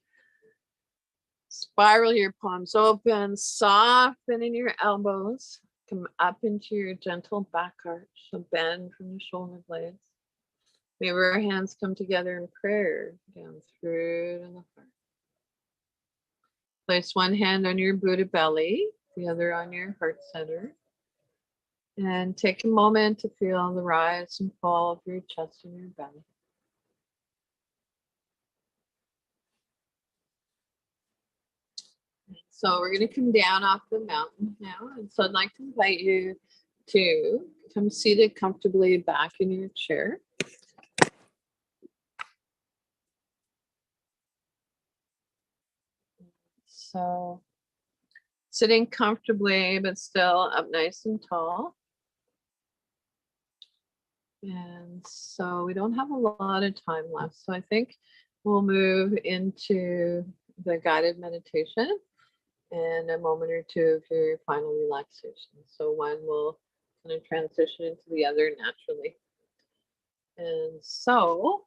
Speaker 3: Spiral your palms open, softening your elbows. Come up into your gentle back arch, so bend from the shoulder blades. Maybe our hands come together in prayer, down through to the heart. Place one hand on your Buddha belly, the other on your heart center. And take a moment to feel the rise and fall of your chest and your belly. So we're going to come down off the mountain now. And so I'd like to invite you to come seated comfortably back in your chair. So sitting comfortably, but still up nice and tall. And so we don't have a lot of time left. So I think we'll move into the guided meditation and a moment or two of your final relaxation. So one will kind of transition into the other naturally. And so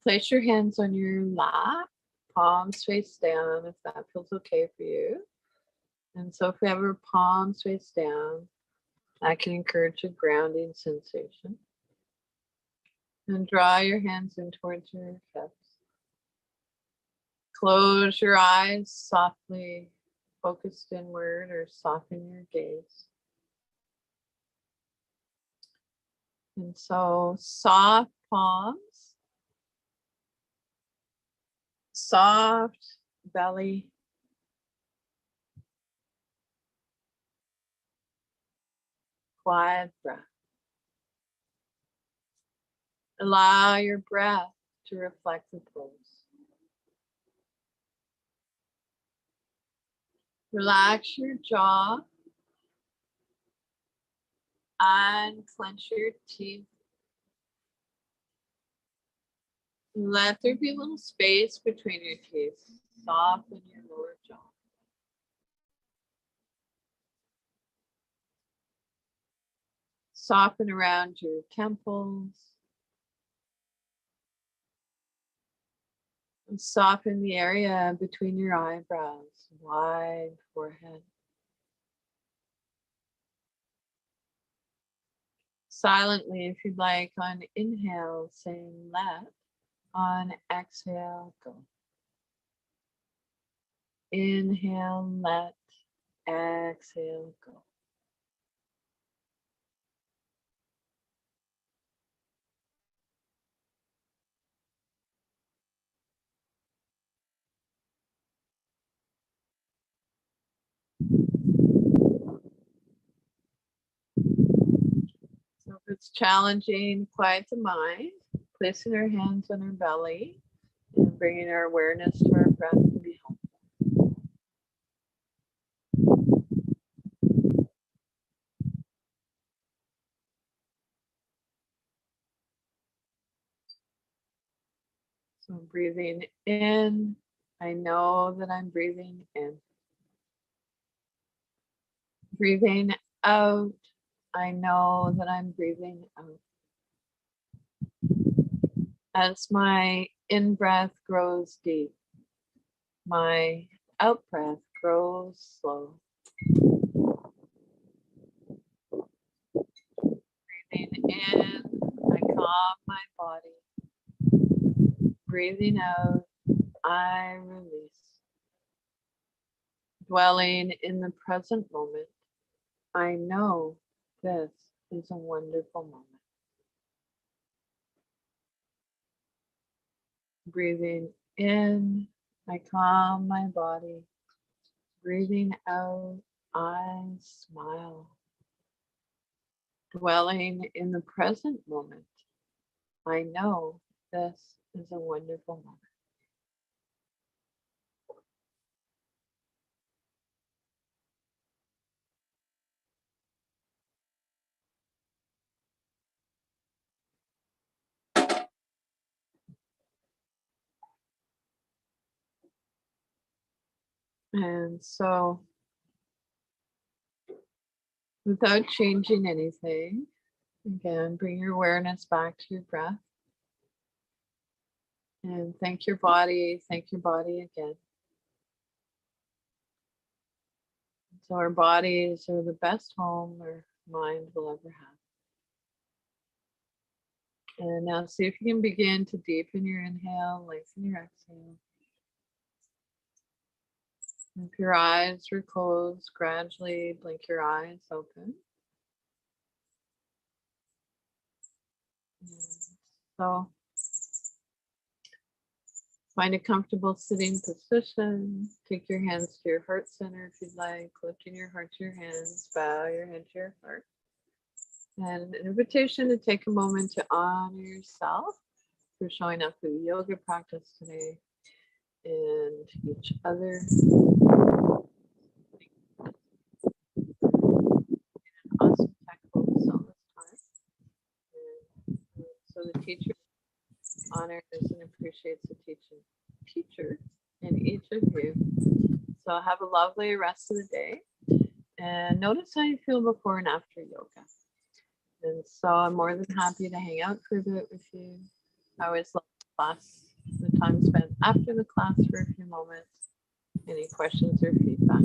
Speaker 3: place your hands on your lap, palms face down if that feels okay for you. And so if we have our palms face down, that can encourage a grounding sensation. And draw your hands in towards your hips. Close your eyes softly, focused inward, or soften your gaze. And so soft palms, soft belly, quiet breath. Allow your breath to reflect the pose. Relax your jaw, unclench your teeth. Let there be a little space between your teeth. Soften your lower jaw. Soften around your temples. And soften the area between your eyebrows, wide forehead. Silently, if you'd like, on inhale, saying let. On exhale, go. Inhale, let. Exhale, go. So if it's challenging, quiet the mind, placing our hands on our belly and bringing our awareness to our breath can be helpful. So breathing in, I know that I'm breathing in. Breathing out, I know that I'm breathing out. As my in-breath grows deep, my out-breath grows slow. Breathing in, I calm my body. Breathing out, I release. Dwelling in the present moment, I know this is a wonderful moment. Breathing in, I calm my body. Breathing out, I smile. Dwelling in the present moment, I know this is a wonderful moment. And so, without changing anything, again, bring your awareness back to your breath. And thank your body again. So our bodies are the best home our mind will ever have. And now see if you can begin to deepen your inhale, lengthen your exhale. If your eyes were closed, gradually blink your eyes open. And so find a comfortable sitting position. Take your hands to your heart center if you'd like, lifting your heart to your hands, bow your head to your heart. And an invitation to take a moment to honor yourself for showing up for the yoga practice today and each other. Awesome tech focus on this time. And so the teacher honors and appreciates the teacher in each of you. So have a lovely rest of the day and notice how you feel before and after yoga. And so I'm more than happy to hang out for a bit with you. I always love the time spent after the class for a few moments. Any questions or feedback?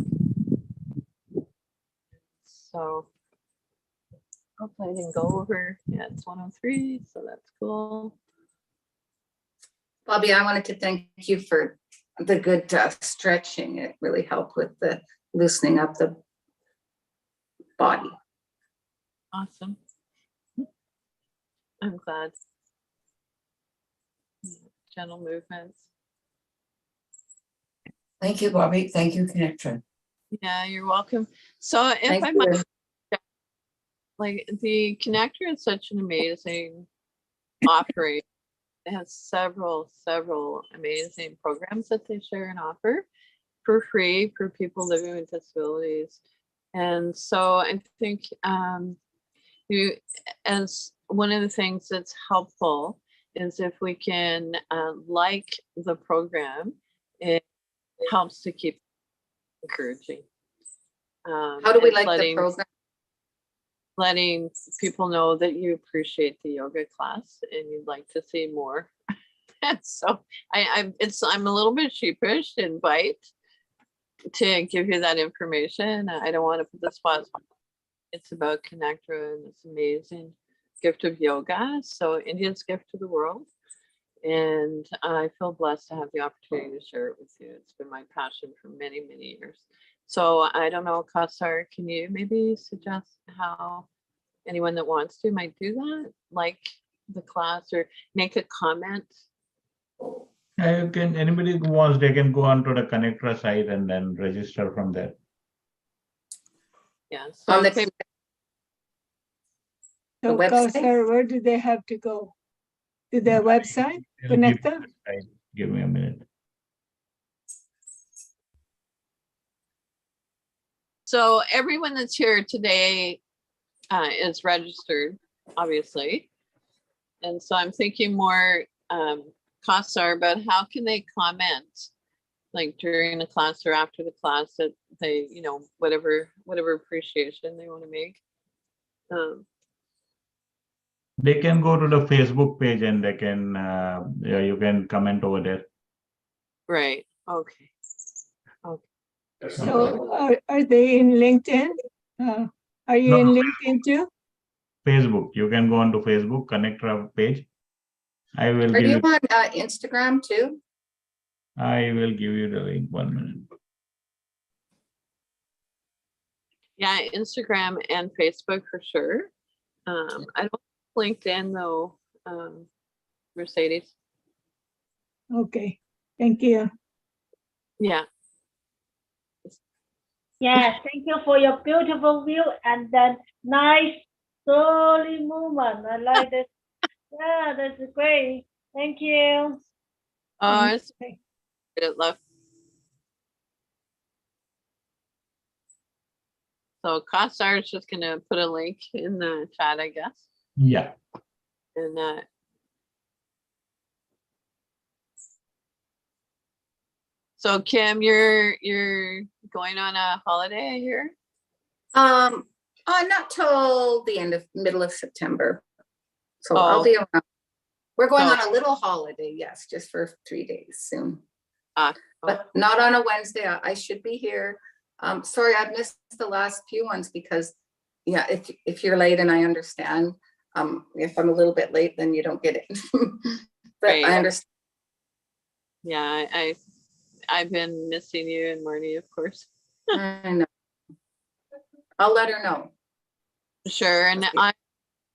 Speaker 3: So hopefully I didn't go over. Yeah, it's 1:03, so that's cool.
Speaker 5: Bobbie, I wanted to thank you for the good stretching. It really helped with the loosening up the body.
Speaker 3: Awesome. I'm glad. Gentle movements.
Speaker 6: Thank you, Bobbie. Thank you, Connection.
Speaker 3: Yeah, you're welcome. So if
Speaker 5: Thank
Speaker 3: I
Speaker 5: you.
Speaker 3: might, like the connector is such an amazing offering. It has several amazing programs that they share and offer for free for people living with disabilities. And so I think as one of the things that's helpful is if we can like the program, it helps to keep encouraging.
Speaker 5: How do we
Speaker 3: it's
Speaker 5: like the program?
Speaker 3: letting people know that you appreciate the yoga class and you'd like to see more. So I'm a little bit sheepish to invite to give you that information. I don't want to put the spot. It's about Connectra and this amazing gift of yoga. So India's gift to the world. And I feel blessed to have the opportunity to share it with you. It's been my passion for many, many years. So I don't know, Kausar, can you maybe suggest how anyone that wants to might do that? Like the class or make a comment?
Speaker 2: You can, anybody who wants, they can go onto the Connectra site and then register from there.
Speaker 3: Yeah.
Speaker 5: On
Speaker 3: So
Speaker 5: the
Speaker 7: So,
Speaker 5: website?
Speaker 7: Kausar, where do they have to go? To their website,
Speaker 2: It'll give
Speaker 7: Connector?
Speaker 2: me a site. Give me a minute.
Speaker 3: So everyone that's here today is registered, obviously. And so I'm thinking more Kausar, but how can they comment like during the class or after the class that they, you know, whatever appreciation they want to make?
Speaker 2: They can go to the Facebook page and they can, yeah, you can comment over there.
Speaker 3: Right. Okay.
Speaker 7: So are they in LinkedIn? Are you
Speaker 2: No,
Speaker 7: in
Speaker 2: no.
Speaker 7: LinkedIn too?
Speaker 2: Facebook. You can go onto Facebook, Connectra page. I will
Speaker 5: Are
Speaker 2: give
Speaker 5: you
Speaker 2: you.
Speaker 5: on Instagram too?
Speaker 2: I will give you the link. 1 minute.
Speaker 3: Yeah, Instagram and Facebook for sure. I don't LinkedIn though, Mercedes.
Speaker 7: Okay, thank you.
Speaker 3: Yeah.
Speaker 8: Yes, thank you for your beautiful view and then nice slowly movement. I like this. Yeah, that's great. Thank you.
Speaker 3: Oh, it's
Speaker 7: Okay.
Speaker 3: good. Love. So Costar is just gonna put a link in the chat, I guess.
Speaker 2: Yeah.
Speaker 3: And so Kim, you're going on a holiday here?
Speaker 5: Not till the middle of September. So
Speaker 3: Oh.
Speaker 5: I'll be around. We're going
Speaker 3: Oh.
Speaker 5: on a little holiday, yes, just for 3 days soon.
Speaker 3: Ah,
Speaker 5: But not on a Wednesday. I should be here. Sorry, I've missed the last few ones because, yeah, if you're late, and I understand. If I'm a little bit late, then you don't get it. But
Speaker 3: Right.
Speaker 5: I understand.
Speaker 3: yeah, I've been missing you and Marnie, of course.
Speaker 5: I know. I'll let her know.
Speaker 3: Sure, and
Speaker 5: Okay.
Speaker 3: I'm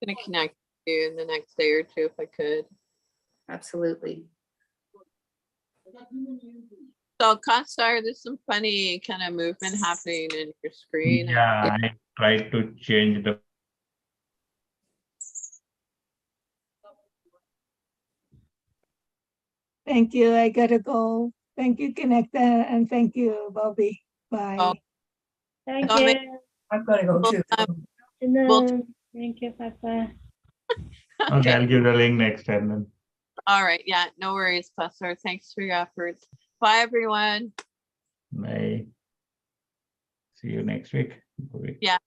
Speaker 3: gonna connect with you in the next day or two if I could.
Speaker 5: Absolutely.
Speaker 3: So Costar, there's some funny kind of movement happening in your screen.
Speaker 2: Yeah, I tried to change the.
Speaker 7: Thank you. I gotta go. Thank you, Connecta, and thank you, Bobbie. Bye.
Speaker 3: Oh.
Speaker 8: Thank
Speaker 3: So
Speaker 8: you.
Speaker 6: I've got to go too.
Speaker 8: Afternoon. Thank you, Papa.
Speaker 2: Okay, I'll give the link next time then.
Speaker 3: All right, yeah, no worries, Costar. Thanks for your efforts. Bye, everyone.
Speaker 2: Bye. See you next week.
Speaker 3: Yeah.